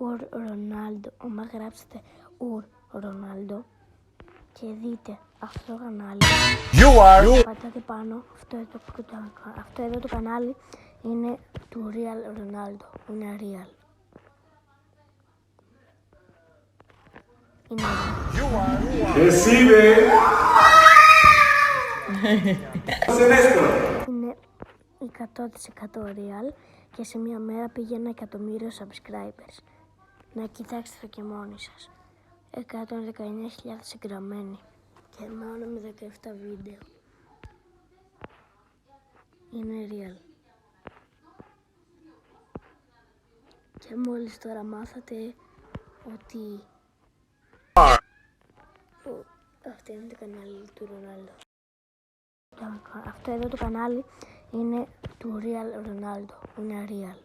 Ουρ Ρονάλντο. Άμα γράψετε Ουρ Ρονάλντο και δείτε αυτό το κανάλι, πατάτε πάνω, αυτό εδώ το κανάλι είναι του Real Ronaldo, είναι real. Είναι real. Εσύ δε! Είναι 100% real και σε μια μέρα πήγε 1 εκατομμύριο subscribers. Να κοιτάξτε το και μόνοι σας. 119.000 εγγραμμένοι και μόνο με 17 βίντεο. Είναι real. Και μόλις τώρα μάθατε ότι αυτό είναι το κανάλι του Ρονάλντο. Αυτό εδώ το κανάλι είναι του Real Ronaldo, είναι real.